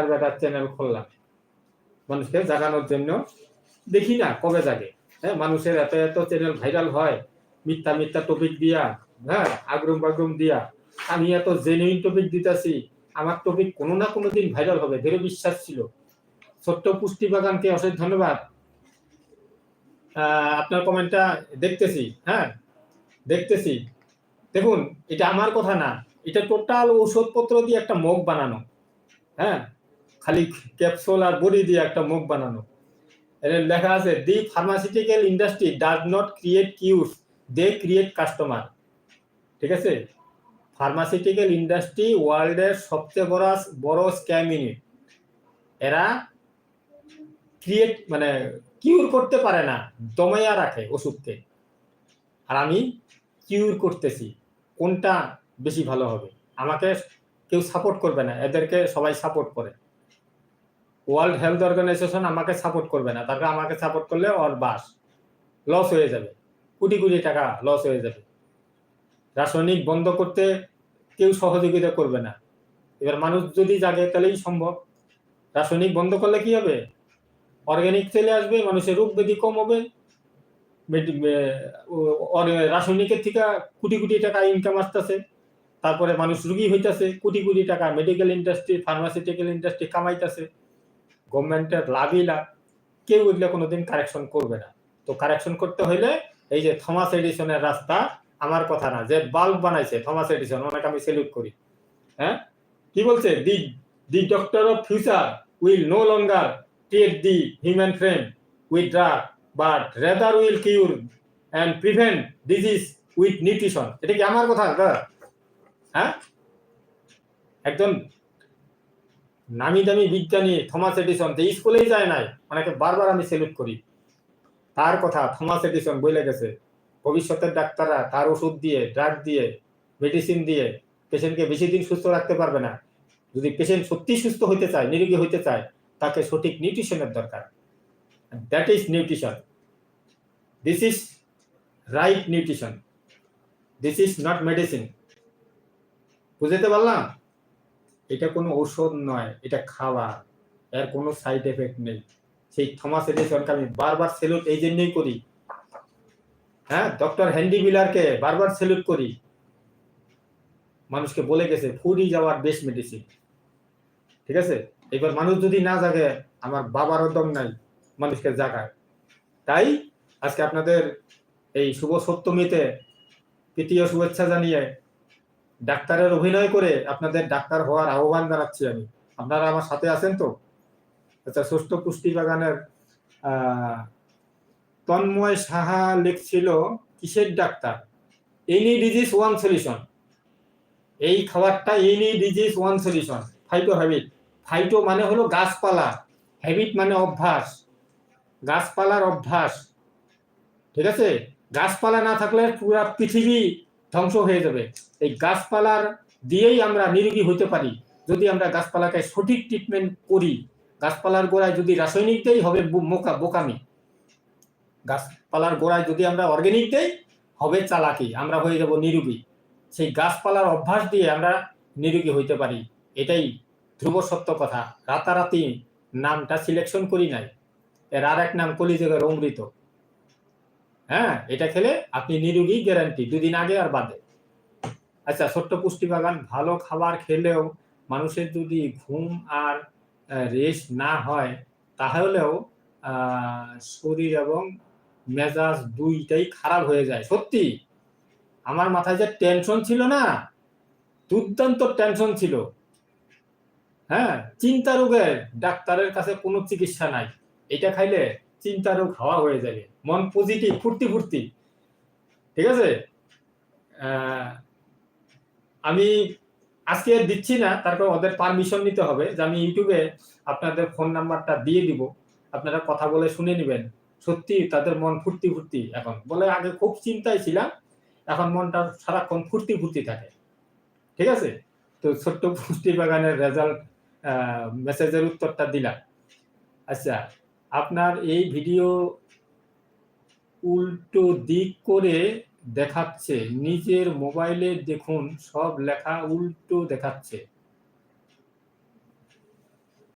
Better channel খুললাম মানুষকে জাগানোর জন্য। দেখি না কবে জাগে। হ্যাঁ, মানুষের এত এত চ্যানেল ভাইরাল হয় মিথ্যা মিথ্যা টপিক দিয়া, হ্যাঁ, আগ্রম বাগ্রম দিয়া। আমি এত জেনুইন টপিক দিতেছি, আমার টপিক কোনো না কোনো দিন ভাইরাল হবে, দৃঢ় বিশ্বাস ছিল। ছোট্ট পুষ্টি বাগানকে অশেষ ধন্যবাদ। আপনার কমেন্টটা দেখতেছি, হ্যাঁ দেখতেছি। দেখুন, এটা আমার কথা না, এটা টোটাল ঔষধপত্র দিয়ে একটা মগ বানানো। হ্যাঁ, খালি ক্যাপসুল আর বড়ি দিয়ে একটা মগ বানানো। এর লেখা আছে, the pharmaceutical industry does not create cures, they create customer. ঠিক আছে, ফার্মাসিউটিক্যাল ইন্ডাস্ট্রি ওয়ার্ল্ডের সবচেয়ে বড় স্ক্যাম ইউনিট। এরা ক্রিয়েট মানে কিউর করতে পারে না, দমাইয়া রাখে ওষুধকে। আর আমি কিউর করতেছি, কোনটা বেশি ভালো হবে? আমাকে কেউ সাপোর্ট করবে না, এদেরকে সবাই সাপোর্ট করে। ওয়ার্ল্ড হেলথ অর্গানাইজেশন আমাকে সাপোর্ট করবে না, তারপরে আমাকে সাপোর্ট করলে ওর বাস লস হয়ে যাবে, কোটি কোটি টাকা লস হয়ে যাবে। রাসায়নিক বন্ধ করতে কেউ সহযোগিতা করবে না। এবার মানুষ যদি জাগে তাহলেই সম্ভব। রাসায়নিক বন্ধ করলে কি হবে? অর্গানিক চলে আসবে, মানুষের রোগ ব্যাধি কম হবে, রাসায়নিকের থেকে কোটি কোটি টাকা ইনকাম আসতেছে, তারপরে মানুষ রুগী হইতেছে, কোটি কোটি টাকা মেডিকেল ইন্ডাস্ট্রি ফার্মাসিউটিক্যাল ইন্ডাস্ট্রি কামাইতেছে, গভর্নমেন্টের লাভই লাভ। কেউ এগুলো কোনোদিন কারেকশন করবে না। তো কারেকশন করতে হইলে এই যে থমাস এডিসনের রাস্তা, আমার কথা না, যে বাল্ব বানাইছে থমাস এডিসন, ওনাকে আমি স্যালুট করি। হ্যাঁ, কি বলছে? The doctor of future will no longer treat the human frame with drug, but rather will cure and prevent disease with nutrition. এটা কি আমার কথা দাদা? হ্যাঁ, একজন নামি দামি বিজ্ঞানী থমাস এডিসন, যে স্কুলেই যায় নাই, ওনাকে বারবার আমি স্যালুট করি। তার কথা থমাস এডিসন বলে গেছে, ভবিষ্যতের ডাক্তাররা তার ওষুধ দিয়ে, ড্রাগ দিয়ে, মেডিসিন দিয়ে পেশেন্টকে বেশি দিন সুস্থ রাখতে পারবে না। যদি পেশেন্ট সত্যি সুস্থ হইতে চায়, নিরোগী হইতে চায়, তাকে সঠিক নিউট্রিশনের দরকার। That is nutrition. This is right nutrition, this is not medicine. বুঝতে পারলাম? এটা কোনো ঔষধ নয়, এটা খাওয়া, এর কোনো সাইড এফেক্ট নেই। সেই থমাস এডিসনকে আমি বারবার স্যালুট এই জন্যই করি। হ্যাঁ, ডক্টর হেনরি মিলারকে বারবার স্যালুট করি। মানুষকে বলে গেছে food is our best medicine. ঠিক আছে, এবার মানুষ যদি না জাগে, আমার বাবারও দম নাই মানুষকে জাগায়। তাই আজকে আপনাদের এই শুভ সপ্তমীতে তৃতীয় শুভেচ্ছা জানিয়ে ডাক্তারের অভিনয় করে আপনাদের ডাক্তার হওয়ার আহ্বান জানাচ্ছি আমি। আপনারা আমার সাথে আছেন তো? আচ্ছা, ষষ্ঠ পুষ্টি বাগানের তন্ময় সাহা লিখছিল, কিসের doctor? Any disease one solution. এই খাবারটা any disease one solution. Phyto habit. Phyto মানে হলো গাছপালা, হ্যাবিট মানে অভ্যাস, গাছপালার অভ্যাস। ঠিক আছে, গাছপালা না থাকলে পুরো পৃথিবী ধ্বংস হয়ে যাবে। এই গাছপালার দিয়েই আমরা নিরোগী হতে পারি, যদি আমরা গাছপালাকে সঠিক ট্রিটমেন্ট করি। গাছপালার গোড়ায় যদি রাসায়নিক দেই, হবে বোকামি। গাছপালার গোড়ায় যদি আমরা অর্গানিক দেই, হবে চালাকি, আমরা হয়ে যাব নিরোগী। সেই গাছপালার অভ্যাস দিয়ে আমরা নিরোগী হইতে পারি। এটাই ধ্রুব সত্য কথা। রাতারাতি নামটা সিলেকশন করি নাই, এর আর এক নাম কলিযুগের অমৃত। হ্যাঁ, এটা খেলে আপনি নিরোগী গ্যারান্টি, দুদিন আগে আর বাদে। আচ্ছা, ছোট্ট পুষ্টি বাগান, ভালো খাবার খেলেও মানুষের যদি ঘুম আর রেস্ট না হয়, তাহলেও শরীর এবং মেজাজ দুইটাই খারাপ হয়ে যায়। সত্যি, আমার মাথায় যে টেনশন ছিল না, দুর্দান্ত টেনশন ছিল। হ্যাঁ, চিন্তা রোগের ডাক্তারের কাছে কোনো চিকিৎসা নাই। এটা খাইলে চিন্তা রোগ হাওয়া হয়ে যাবে, মন পজিটিভ, ফুর্তি ফুর্তি। ঠিক আছে, আমি আজকে দিচ্ছি না, তারপর ওদের পারমিশন নিতে হবে যে আমি ইউটিউবে আপনাদের ফোন নাম্বারটা দিয়ে দিব, আপনারা কথা বলে শুনে নেবেন। সত্যি তাদের মন ফুর্তি ফুর্তি এখন, বলে আগে খুব চিন্তায় ছিলাম, এখন মনটা সারাক্ষণ ফুর্তি ফুর্তি থাকে। ঠিক আছে, তো ছোট্ট পুষ্টি বাগানের রেজাল্ট মেসেজের উত্তরটা দিলাম। আচ্ছা, আপনার এই ভিডিও উল্টো দিক করে দেখাচ্ছে, নিজের মোবাইলে দেখুন, সব লেখা উল্টো দেখাচ্ছে।